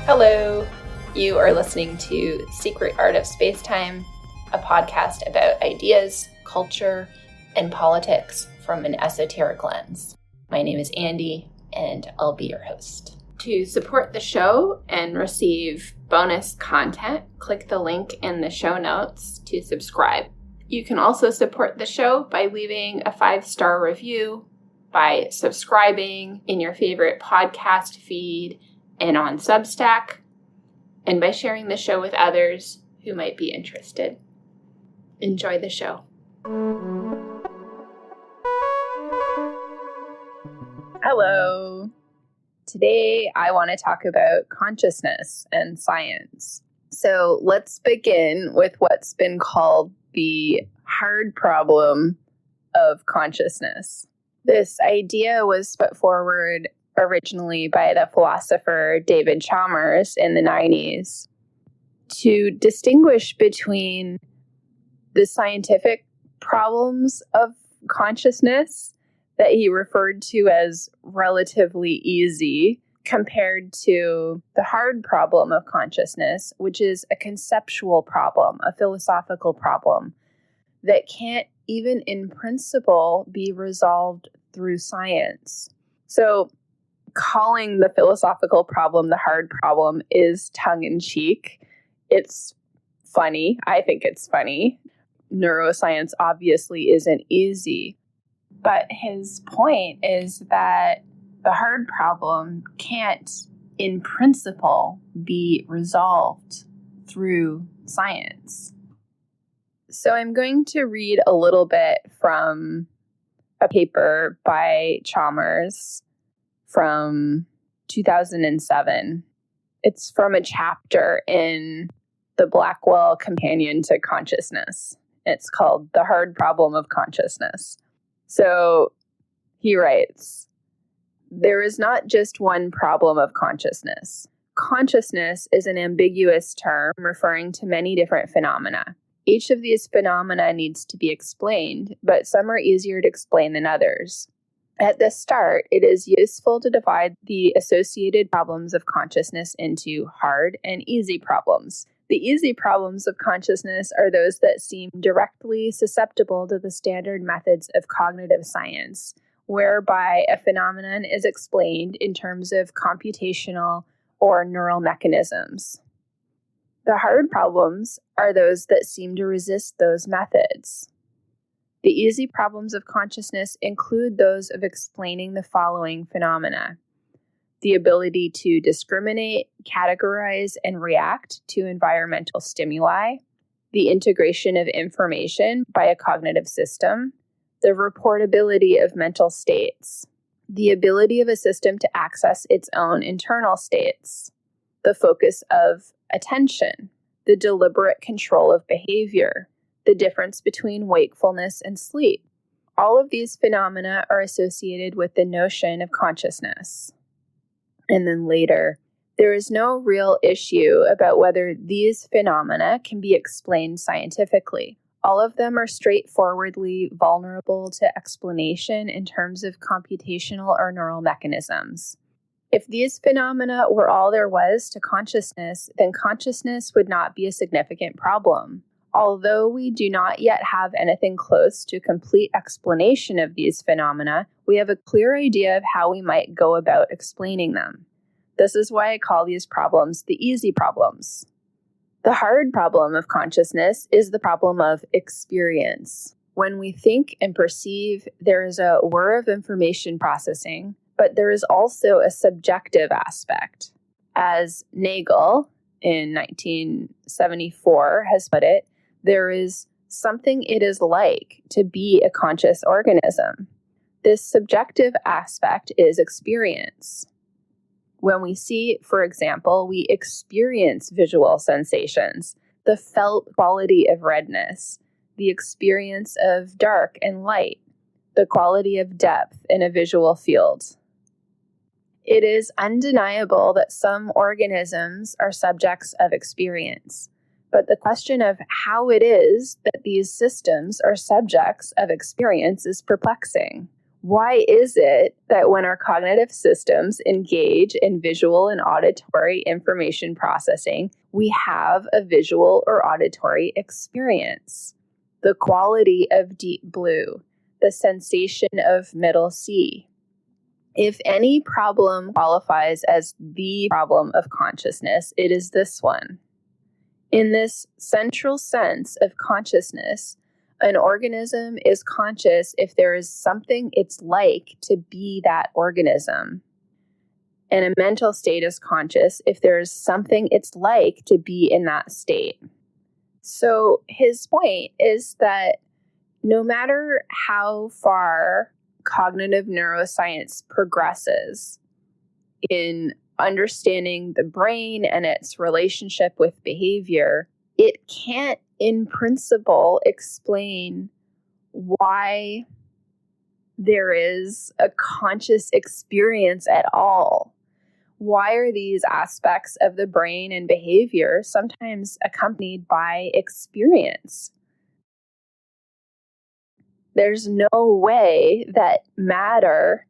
Hello, you are listening to Secret Art of Spacetime, a podcast about ideas, culture, and politics from an esoteric lens. My name is Andy, and I'll be your host. To support the show and receive bonus content, click the link in the show notes to subscribe. You can also support the show by leaving a 5-star review, by subscribing in your favorite podcast feed and on Substack, and by sharing the show with others who might be interested. Enjoy the show. Hello. Today I want to talk about consciousness and science. So let's begin with what's been called the hard problem of consciousness. This idea was put forward originally by the philosopher David Chalmers in the 90s to distinguish between the scientific problems of consciousness that he referred to as relatively easy compared to the hard problem of consciousness, which is a conceptual problem, a philosophical problem that can't even in principle be resolved through science. So calling the philosophical problem the hard problem is tongue-in-cheek. It's funny. I think it's funny. Neuroscience obviously isn't easy. But his point is that the hard problem can't, in principle, be resolved through science. So I'm going to read a little bit from a paper by Chalmers from 2007. It's from a chapter in the Blackwell Companion to Consciousness. It's called The Hard Problem of Consciousness. So he writes, there is not just one problem of consciousness. Consciousness is an ambiguous term referring to many different phenomena. Each of these phenomena needs to be explained, but some are easier to explain than others. At the start, it is useful to divide the associated problems of consciousness into hard and easy problems. The easy problems of consciousness are those that seem directly susceptible to the standard methods of cognitive science, whereby a phenomenon is explained in terms of computational or neural mechanisms. The hard problems are those that seem to resist those methods. The easy problems of consciousness include those of explaining the following phenomena: the ability to discriminate, categorize, and react to environmental stimuli, the integration of information by a cognitive system, the reportability of mental states, the ability of a system to access its own internal states, the focus of attention, the deliberate control of behavior, the difference between wakefulness and sleep. All of these phenomena are associated with the notion of consciousness. And then later, there is no real issue about whether these phenomena can be explained scientifically. All of them are straightforwardly vulnerable to explanation in terms of computational or neural mechanisms. If these phenomena were all there was to consciousness, then consciousness would not be a significant problem. Although we do not yet have anything close to complete explanation of these phenomena, we have a clear idea of how we might go about explaining them. This is why I call these problems the easy problems. The hard problem of consciousness is the problem of experience. When we think and perceive, there is a whir of information processing, but there is also a subjective aspect. As Nagel, in 1974, has put it, there is something it is like to be a conscious organism. This subjective aspect is experience. When we see, for example, we experience visual sensations, the felt quality of redness, the experience of dark and light, the quality of depth in a visual field. It is undeniable that some organisms are subjects of experience. But the question of how it is that these systems are subjects of experience is perplexing. Why is it that when our cognitive systems engage in visual and auditory information processing, we have a visual or auditory experience? The quality of deep blue, the sensation of middle sea. If any problem qualifies as the problem of consciousness, it is this one. In this central sense of consciousness, an organism is conscious if there is something it's like to be that organism. And a mental state is conscious if there is something it's like to be in that state. So his point is that no matter how far cognitive neuroscience progresses in understanding the brain and its relationship with behavior, it can't, in principle, explain why there is a conscious experience at all. Why are these aspects of the brain and behavior sometimes accompanied by experience? There's no way that matter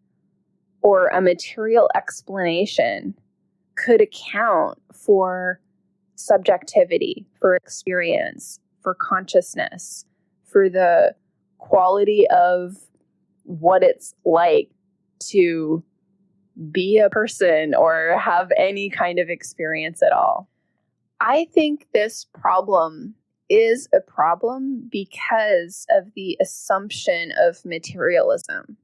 or a material explanation could account for subjectivity, for experience, for consciousness, for the quality of what it's like to be a person or have any kind of experience at all. I think this problem is a problem because of the assumption of materialism.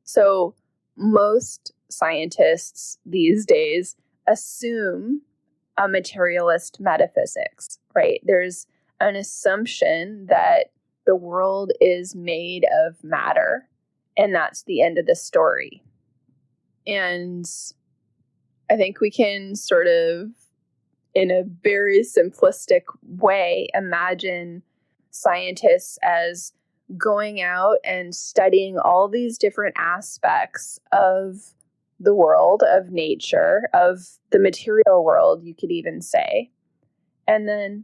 So most scientists these days assume a materialist metaphysics, right? There's an assumption that the world is made of matter, and that's the end of the story. And I think we can sort of, in a very simplistic way, imagine scientists as going out and studying all these different aspects of the world, of nature, of the material world, you could even say. And then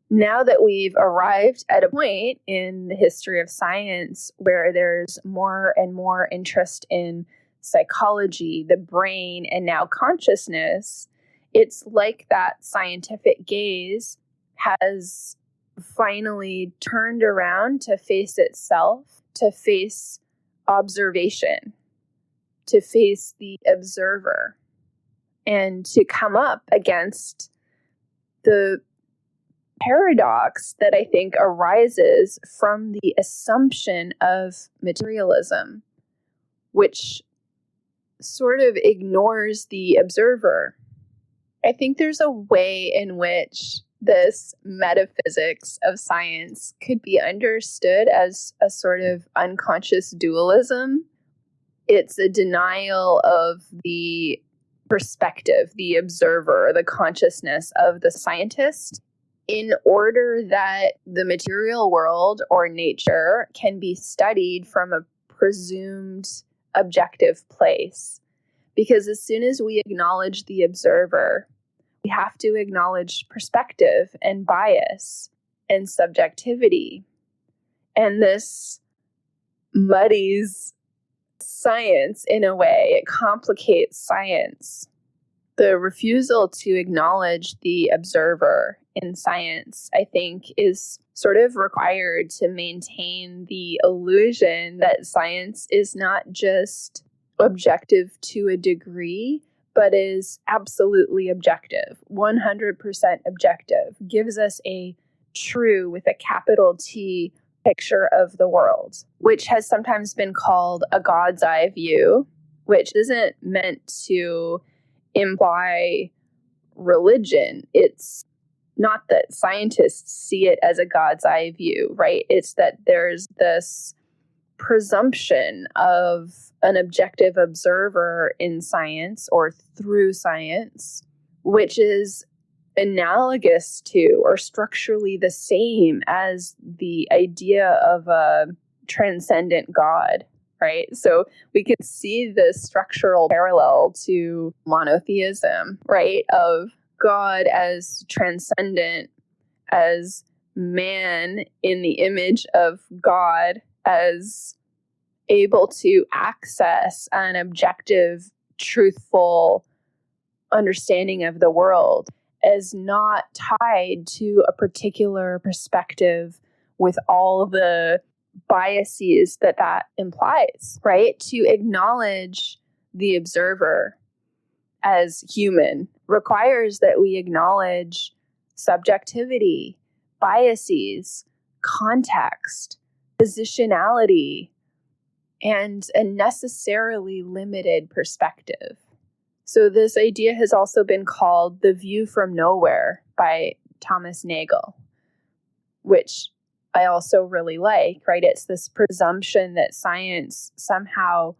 now that we've arrived at a point in the history of science where there's more and more interest in psychology, the brain, and now consciousness, it's like that scientific gaze has finally turned around to face itself, to face observation, to face the observer, and to come up against the paradox that I think arises from the assumption of materialism, which sort of ignores the observer. I think there's a way in which this metaphysics of science could be understood as a sort of unconscious dualism. It's a denial of the perspective, the observer, the consciousness of the scientist, in order that the material world or nature can be studied from a presumed objective place. Because as soon as we acknowledge the observer, we have to acknowledge perspective and bias and subjectivity. And this muddies science in a way. It complicates science. The refusal to acknowledge the observer in science, I think, is sort of required to maintain the illusion that science is not just objective to a degree, but is absolutely objective, 100% objective, gives us a true, with a capital T, picture of the world, which has sometimes been called a God's eye view, which isn't meant to imply religion. It's not that scientists see it as a God's eye view, right? It's that there's this presumption of an objective observer in science or through science, which is analogous to or structurally the same as the idea of a transcendent God, right? So we can see this structural parallel to monotheism, right? Of God as transcendent, as man in the image of God, as able to access an objective, truthful understanding of the world is not tied to a particular perspective with all the biases that implies, right? To acknowledge the observer as human requires that we acknowledge subjectivity, biases, context, positionality, and a necessarily limited perspective. So this idea has also been called the view from nowhere by Thomas Nagel, which I also really like, right? It's this presumption that science somehow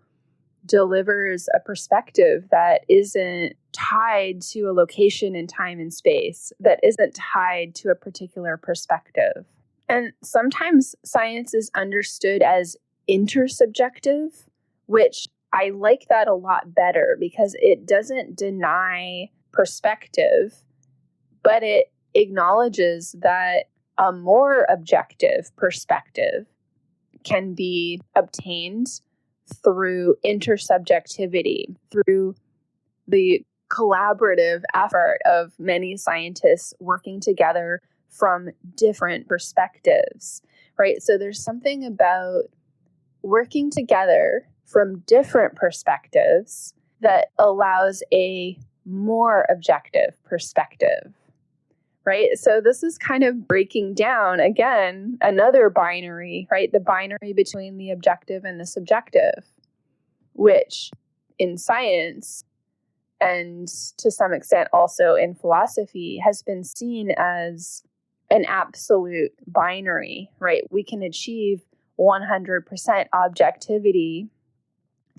delivers a perspective that isn't tied to a location in time and space, that isn't tied to a particular perspective. And sometimes science is understood as intersubjective, which I like that a lot better because it doesn't deny perspective, but it acknowledges that a more objective perspective can be obtained through intersubjectivity, through the collaborative effort of many scientists working together from different perspectives, right? So there's something about working together from different perspectives that allows a more objective perspective, right? So this is kind of breaking down, again, another binary, right? The binary between the objective and the subjective, which in science and to some extent also in philosophy has been seen as an absolute binary, right? We can achieve 100% objectivity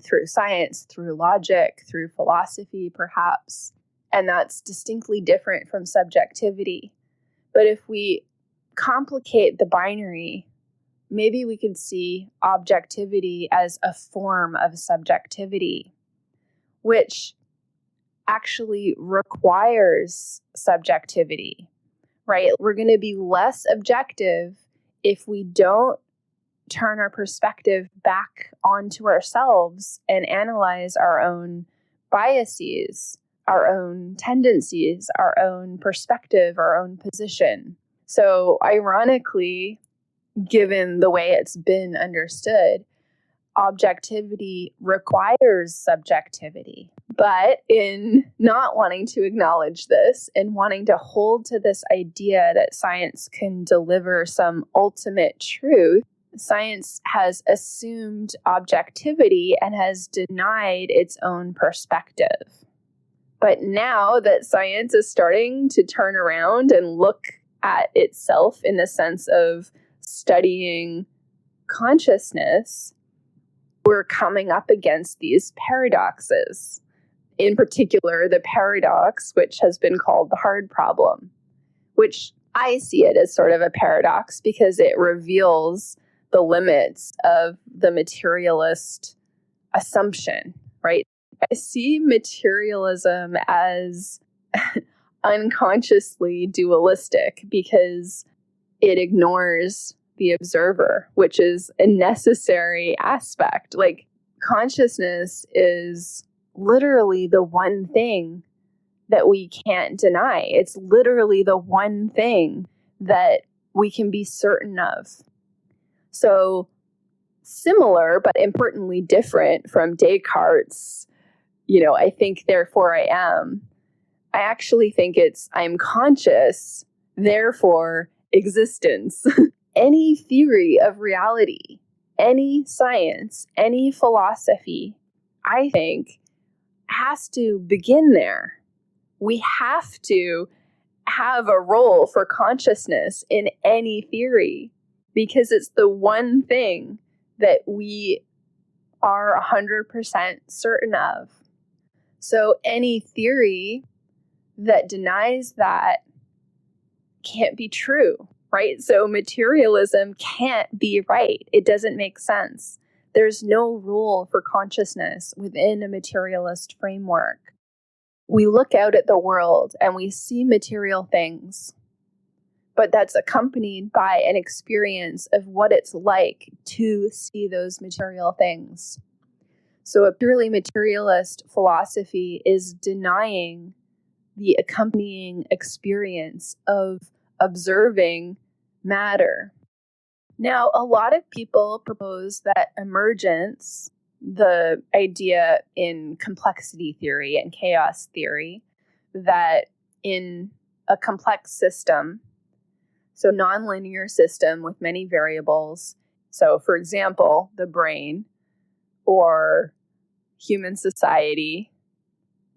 through science, through logic, through philosophy, perhaps. And that's distinctly different from subjectivity. But if we complicate the binary, maybe we could see objectivity as a form of subjectivity, which actually requires subjectivity, right? We're going to be less objective if we don't turn our perspective back onto ourselves and analyze our own biases, our own tendencies, our own perspective, our own position. So ironically, given the way it's been understood, objectivity requires subjectivity. But in not wanting to acknowledge this and wanting to hold to this idea that science can deliver some ultimate truth, science has assumed objectivity and has denied its own perspective. But now that science is starting to turn around and look at itself in the sense of studying consciousness, we're coming up against these paradoxes. In particular, the paradox, which has been called the hard problem, which I see it as sort of a paradox because it reveals the limits of the materialist assumption, right? I see materialism as unconsciously dualistic because it ignores the observer, which is a necessary aspect. Like, consciousness is literally the one thing that we can't deny. It's literally the one thing that we can be certain of. So, similar, but importantly different from Descartes', I think, therefore I am. I actually think it's I'm conscious, therefore existence. Any theory of reality, any science, any philosophy, I think, has to begin there. We have to have a role for consciousness in any theory because it's the one thing that we are 100% certain of. So any theory that denies that can't be true, right? So materialism can't be right. It doesn't make sense. There's no rule for consciousness within a materialist framework. We look out at the world and we see material things. but that's accompanied by an experience of what it's like to see those material things. So a purely materialist philosophy is denying the accompanying experience of observing matter. Now, a lot of people propose that emergence, the idea in complexity theory and chaos theory, that in a complex system, so nonlinear system with many variables, so for example, the brain or human society,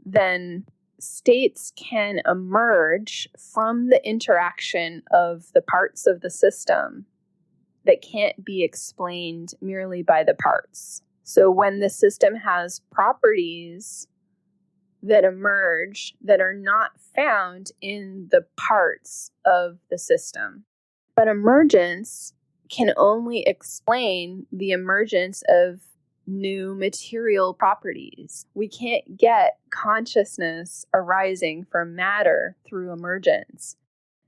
then states can emerge from the interaction of the parts of the system that can't be explained merely by the parts. So when the system has properties that emerge that are not found in the parts of the system. But emergence can only explain the emergence of new material properties. We can't get consciousness arising from matter through emergence.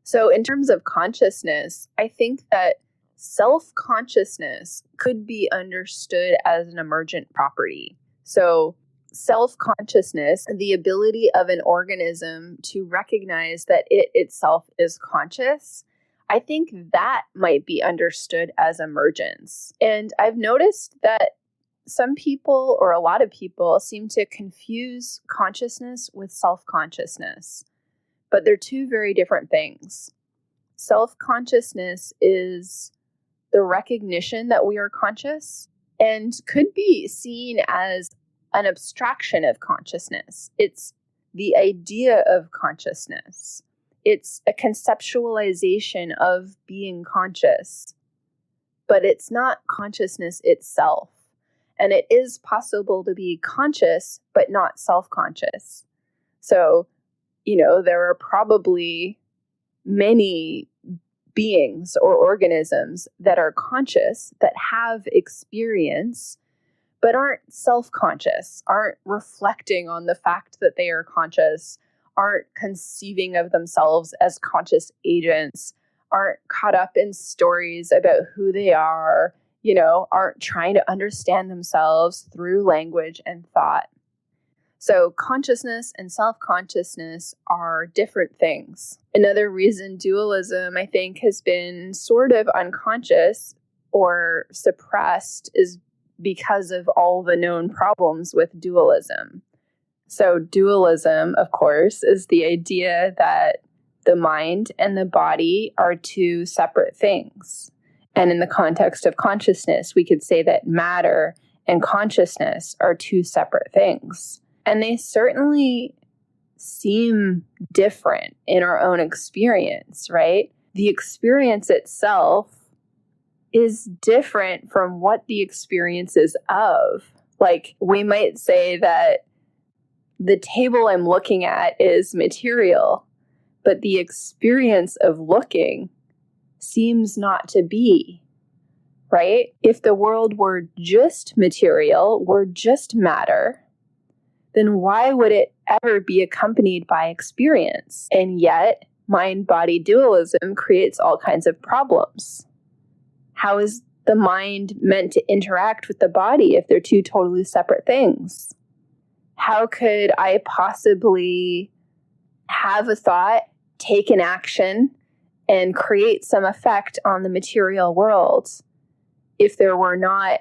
So in terms of consciousness, I think that self-consciousness could be understood as an emergent property. So self-consciousness, the ability of an organism to recognize that it itself is conscious, I think that might be understood as emergence. And I've noticed that some people, or a lot of people, seem to confuse consciousness with self-consciousness. But they're two very different things. Self-consciousness is the recognition that we are conscious and could be seen as an abstraction of consciousness. It's the idea of consciousness. It's a conceptualization of being conscious, but it's not consciousness itself. And it is possible to be conscious, but not self-conscious. So, there are probably many beings or organisms that are conscious, that have experience, but aren't self-conscious, aren't reflecting on the fact that they are conscious, aren't conceiving of themselves as conscious agents, aren't caught up in stories about who they are, aren't trying to understand themselves through language and thought. So consciousness and self-consciousness are different things. Another reason dualism, I think, has been sort of unconscious or suppressed is because of all the known problems with dualism. So dualism, of course, is the idea that the mind and the body are two separate things. And in the context of consciousness, we could say that matter and consciousness are two separate things. And they certainly seem different in our own experience, right? The experience itself is different from what the experience is of. Like, we might say that the table I'm looking at is material, but the experience of looking seems not to be, right? If the world were just material, were just matter, then why would it ever be accompanied by experience? And yet, mind-body dualism creates all kinds of problems. How is the mind meant to interact with the body if they're two totally separate things? How could I possibly have a thought, take an action, and create some effect on the material world if there were not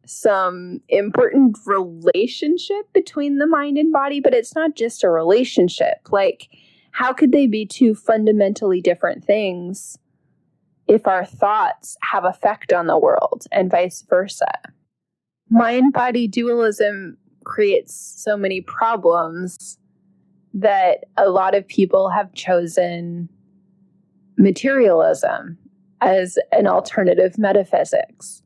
some important relationship between the mind and body? But it's not just a relationship. Like, how could they be two fundamentally different things if our thoughts have effect on the world and vice versa? Mind-body dualism creates so many problems that a lot of people have chosen materialism as an alternative metaphysics.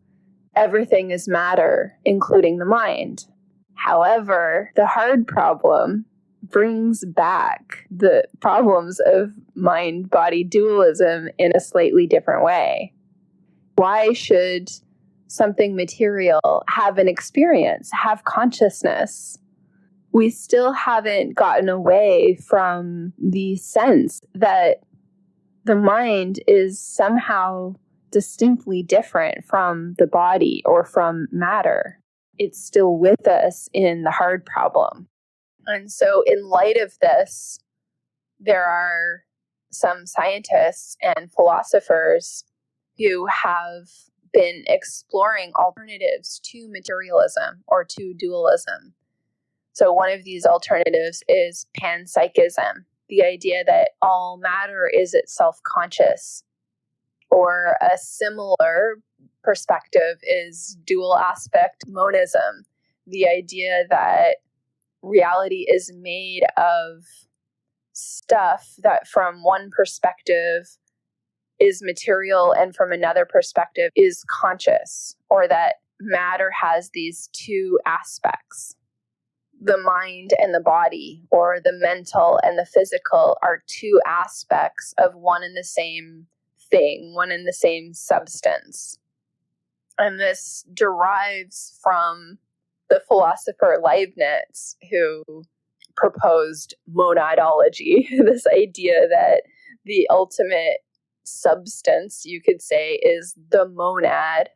Everything is matter, including the mind. However, the hard problem brings back the problems of mind-body dualism in a slightly different way. Why should something material have an experience, have consciousness? We still haven't gotten away from the sense that the mind is somehow distinctly different from the body or from matter. It's still with us in the hard problem. And so in light of this, there are some scientists and philosophers who have been exploring alternatives to materialism or to dualism. So one of these alternatives is panpsychism, the idea that all matter is itself conscious. Or a similar perspective is dual aspect monism, the idea that reality is made of stuff that from one perspective is material and from another perspective is conscious, or that matter has these two aspects. The mind and the body, or the mental and the physical, are two aspects of one and the same thing, one and the same substance. And this derives from the philosopher Leibniz, who proposed monadology, this idea that the ultimate substance, you could say, is the monad,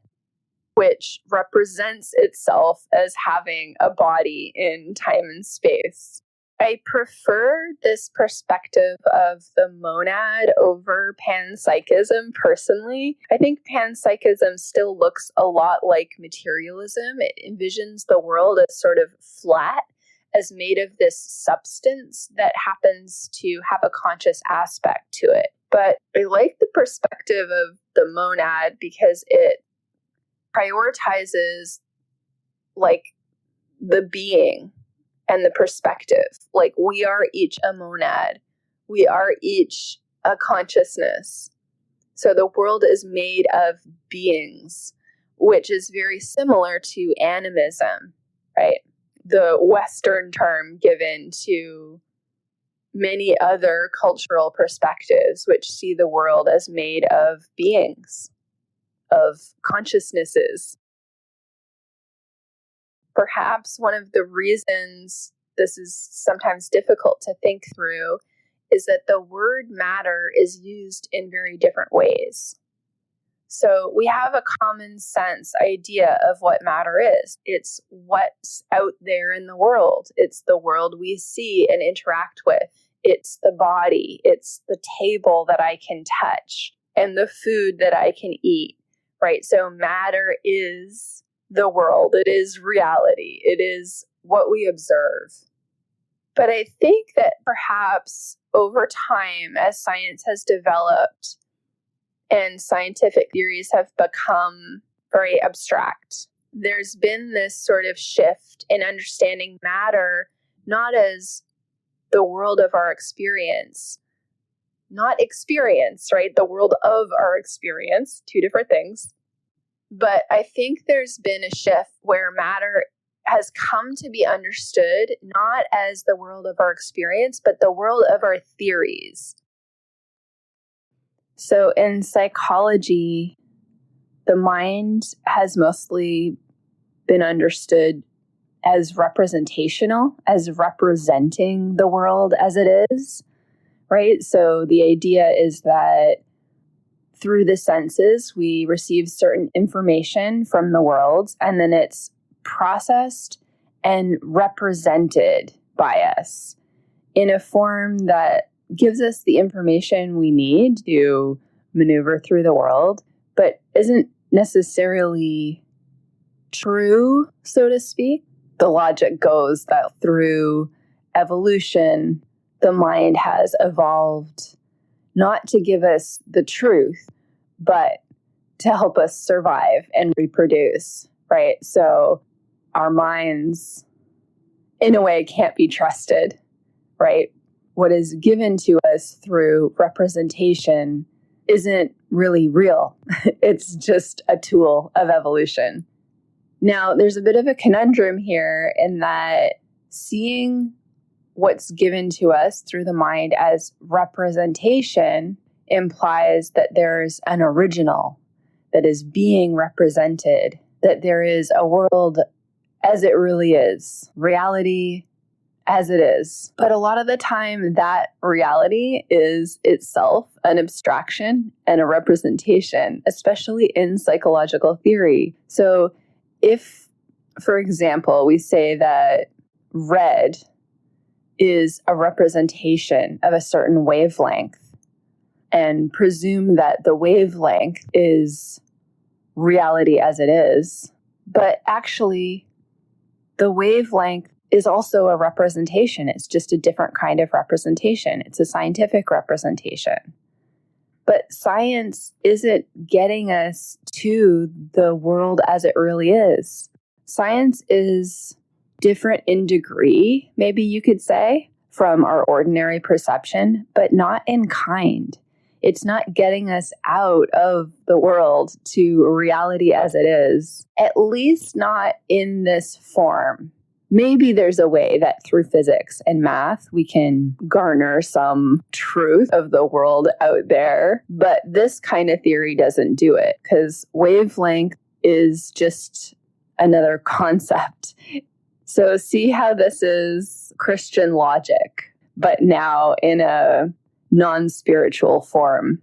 which represents itself as having a body in time and space. I prefer this perspective of the monad over panpsychism personally. I think panpsychism still looks a lot like materialism. It envisions the world as sort of flat, as made of this substance that happens to have a conscious aspect to it. But I like the perspective of the monad because it prioritizes like the being and the perspective. Like, we are each a monad. We are each a consciousness. So the world is made of beings, which is very similar to animism, right? The Western term given to many other cultural perspectives, which see the world as made of beings, of consciousnesses. Perhaps one of the reasons this is sometimes difficult to think through is that the word matter is used in very different ways. So we have a common sense idea of what matter is. It's what's out there in the world. It's the world we see and interact with. It's the body. It's the table that I can touch and the food that I can eat, right? So matter is the world. It is reality. It is what we observe. But I think that perhaps over time, as science has developed and scientific theories have become very abstract, there's been this sort of shift in understanding matter not as the world of our experience, not experience, right? The world of our experience, two different things. But I think there's been a shift where matter has come to be understood not as the world of our experience, but the world of our theories. So in psychology, the mind has mostly been understood as representational, as representing the world as it is, right? So the idea is that through the senses, we receive certain information from the world, and then it's processed and represented by us in a form that gives us the information we need to maneuver through the world, but isn't necessarily true, so to speak. The logic goes that through evolution, the mind has evolved not to give us the truth, but to help us survive and reproduce, right? So our minds, in a way, can't be trusted, right? What is given to us through representation isn't really real. It's just a tool of evolution. Now, there's a bit of a conundrum here in that seeing what's given to us through the mind as representation implies that there's an original that is being represented, that there is a world as it really is, reality as it is. But a lot of the time, that reality is itself an abstraction and a representation, especially in psychological theory. So if, for example, we say that red is a representation of a certain wavelength and presume that the wavelength is reality as it is, but actually the wavelength is also a representation. It's just a different kind of representation. It's a scientific representation. But science isn't getting us to the world as it really is. Science is different in degree, maybe you could say, from our ordinary perception, but not in kind. It's not getting us out of the world to reality as it is, at least not in this form. Maybe there's a way that through physics and math, we can garner some truth of the world out there, but this kind of theory doesn't do it because wavelength is just another concept. So see how this is Christian logic, but now in a non-spiritual form.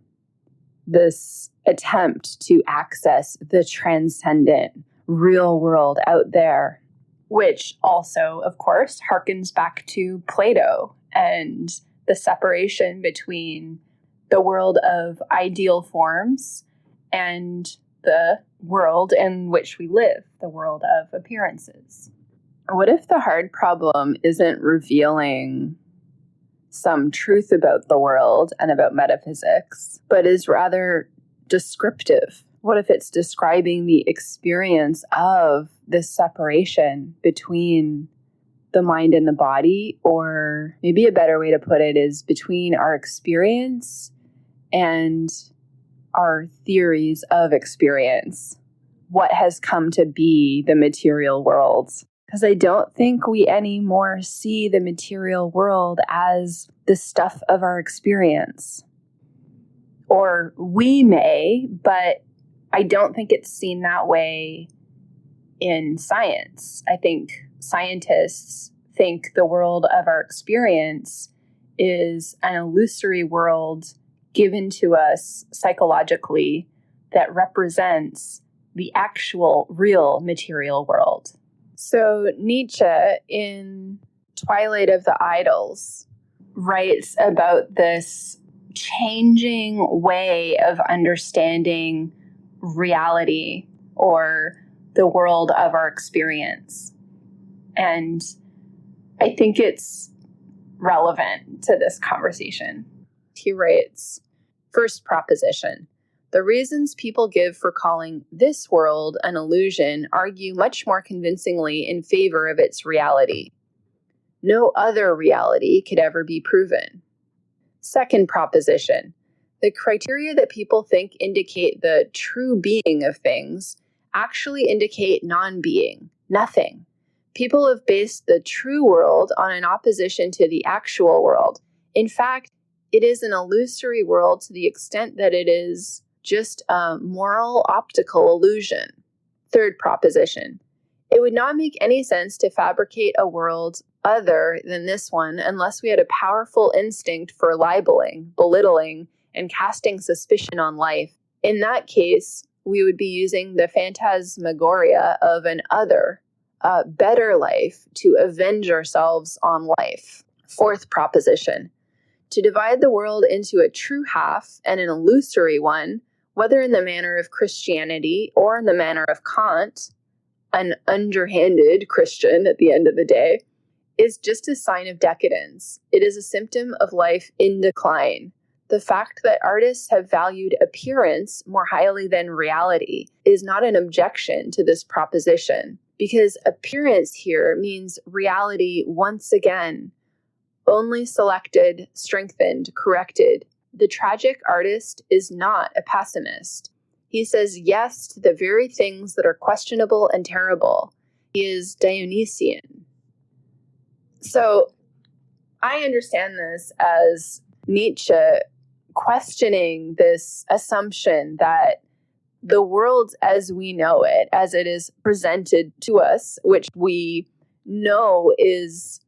This attempt to access the transcendent real world out there, which also, of course, harkens back to Plato and the separation between the world of ideal forms and the world in which we live, the world of appearances. What if the hard problem isn't revealing some truth about the world and about metaphysics, but is rather descriptive? What if it's describing the experience of this separation between the mind and the body? Or maybe a better way to put it is between our experience and our theories of experience. What has come to be the material world? Because I don't think we anymore see the material world as the stuff of our experience. Or we may, but I don't think it's seen that way in science. I think scientists think the world of our experience is an illusory world given to us psychologically that represents the actual, real material world. So Nietzsche, in Twilight of the Idols, writes about this changing way of understanding reality or the world of our experience. And I think it's relevant to this conversation. He writes, first proposition. The reasons people give for calling this world an illusion argue much more convincingly in favor of its reality. No other reality could ever be proven. Second proposition. The criteria that people think indicate the true being of things actually indicate non-being, nothing. People have based the true world on an opposition to the actual world. In fact, it is an illusory world to the extent that it is just a moral optical illusion. Third proposition. It would not make any sense to fabricate a world other than this one unless we had a powerful instinct for libeling, belittling, and casting suspicion on life. In that case, we would be using the phantasmagoria of an other, better life to avenge ourselves on life. Fourth proposition. To divide the world into a true half and an illusory one, whether in the manner of Christianity or in the manner of Kant, an underhanded Christian at the end of the day, is just a sign of decadence. It is a symptom of life in decline. The fact that artists have valued appearance more highly than reality is not an objection to this proposition, because appearance here means reality once again, only selected, strengthened, corrected. The tragic artist is not a pessimist. He says yes to the very things that are questionable and terrible. He is Dionysian. So I understand this as Nietzsche questioning this assumption that the world as we know it, as it is presented to us, which we know is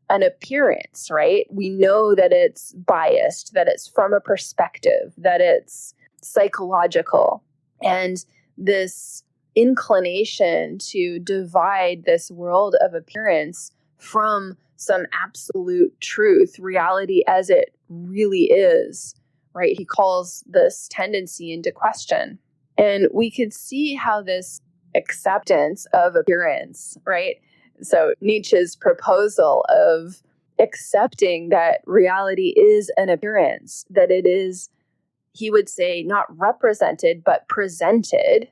an appearance, right? We know that it's biased, that it's from a perspective, that it's psychological. And this inclination to divide this world of appearance from some absolute truth, reality as it really is, right? He calls this tendency into question. And we could see how this acceptance of appearance, right? So Nietzsche's proposal of accepting that reality is an appearance, that it is, he would say, not represented, but presented.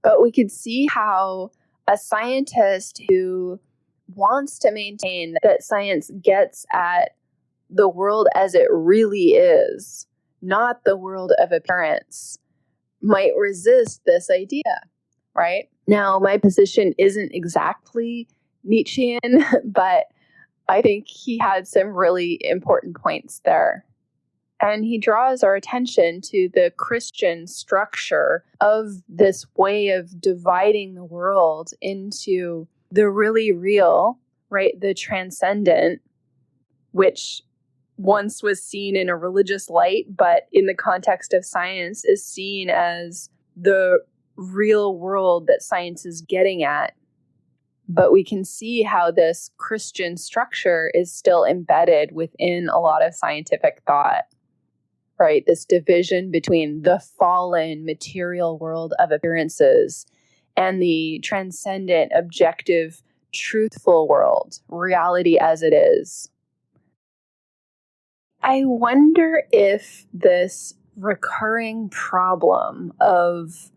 But we could see how a scientist who wants to maintain that science gets at the world as it really is, not the world of appearance, might resist this idea, right? Now, my position isn't exactly Nietzschean, but I think he had some really important points there. And he draws our attention to the Christian structure of this way of dividing the world into the really real, right? The transcendent, which once was seen in a religious light, but in the context of science is seen as the real world that science is getting at. But we can see how this Christian structure is still embedded within a lot of scientific thought, right? This division between the fallen material world of appearances and the transcendent, objective, truthful world, reality as it is. I wonder if this recurring problem of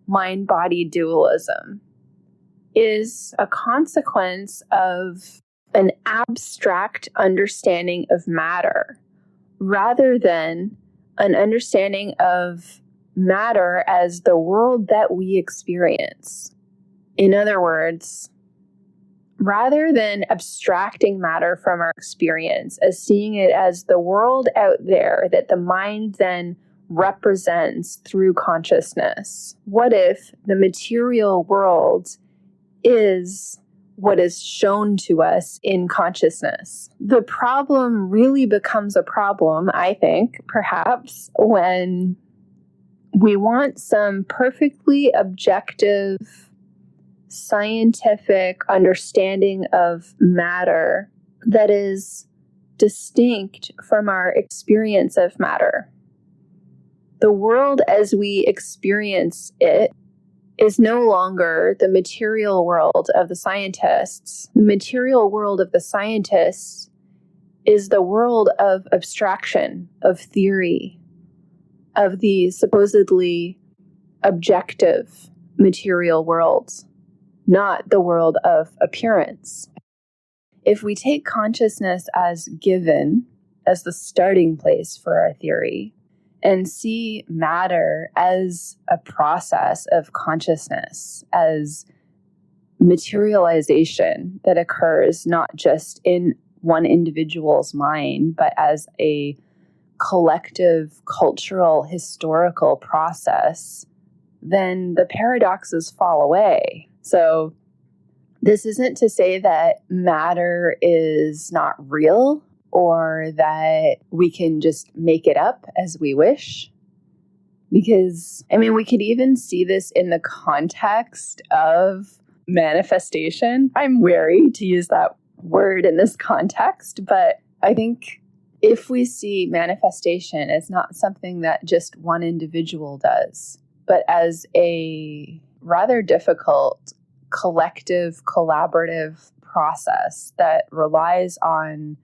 mind-body dualism is a consequence of an abstract understanding of matter rather than an understanding of matter as the world that we experience. In other words, rather than abstracting matter from our experience as seeing it as the world out there that the mind then represents through consciousness, what if the material world is what is shown to us in consciousness? The problem really becomes a problem, I think, perhaps, when we want some perfectly objective, scientific understanding of matter that is distinct from our experience of matter. The world as we experience it is no longer the material world of the scientists. The material world of the scientists is the world of abstraction, of theory, of the supposedly objective material worlds, not the world of appearance. If we take consciousness as given, as the starting place for our theory, and see matter as a process of consciousness, as materialization that occurs not just in one individual's mind, but as a collective, cultural, historical process, then the paradoxes fall away. So this isn't to say that matter is not real, or that we can just make it up as we wish. Because, we could even see this in the context of manifestation. I'm wary to use that word in this context, but I think if we see manifestation as not something that just one individual does, but as a rather difficult collective, collaborative process that relies on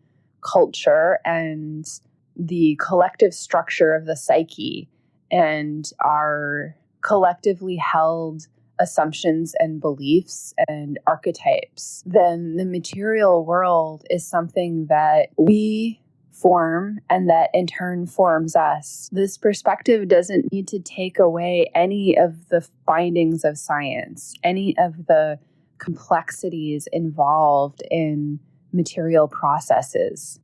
culture and the collective structure of the psyche and our collectively held assumptions and beliefs and archetypes, then the material world is something that we form and that in turn forms us. This perspective doesn't need to take away any of the findings of science, any of the complexities involved in material processes.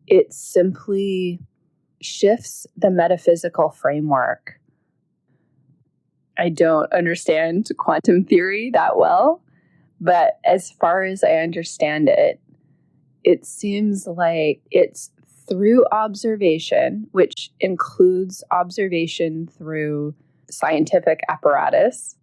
It simply shifts the metaphysical framework. I don't understand quantum theory that well, but as far as I understand it, it seems like it's through observation, which includes observation through scientific apparatus,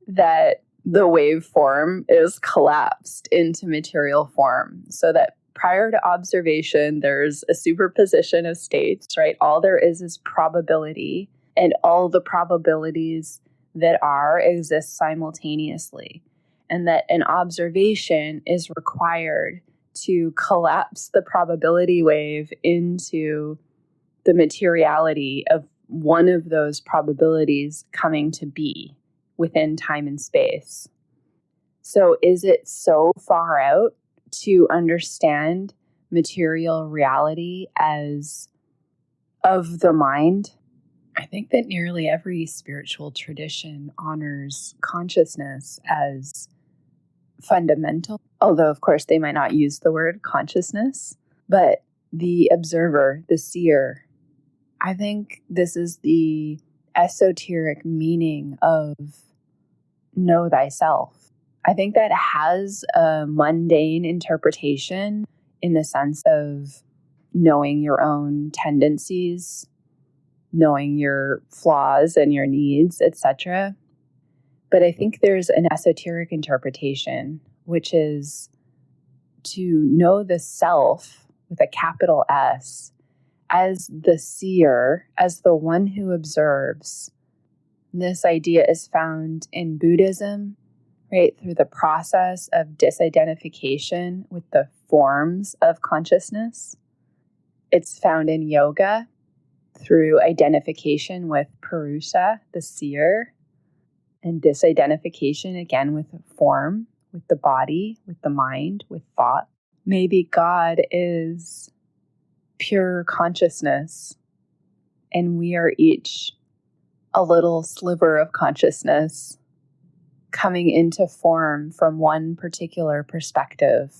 that the waveform is collapsed into material form. So that prior to observation, there's a superposition of states, right? All there is probability, and all the probabilities that are exist simultaneously. And that an observation is required to collapse the probability wave into the materiality of one of those probabilities coming to be within time and space. So is it so far out to understand material reality as of the mind? I think that nearly every spiritual tradition honors consciousness as fundamental, although of course they might not use the word consciousness, but the observer, the seer, I think this is the esoteric meaning of know thyself. I think that has a mundane interpretation in the sense of knowing your own tendencies, knowing your flaws and your needs, etc. But I think there's an esoteric interpretation, which is to know the self with a capital S as the seer, as the one who observes. This idea is found in Buddhism, right, through the process of disidentification with the forms of consciousness. It's found in yoga through identification with Purusha, the seer, and disidentification again with form, with the body, with the mind, with thought. Maybe God is pure consciousness, and we are each a little sliver of consciousness coming into form from one particular perspective.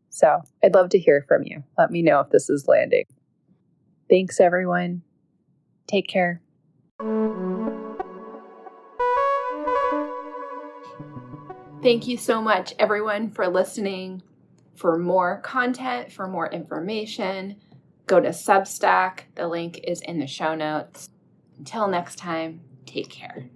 So I'd love to hear from you. Let me know if this is landing. Thanks, everyone. Take care. Thank you so much, everyone, for listening. For more content, for more information, go to Substack. The link is in the show notes. Until next time, take care.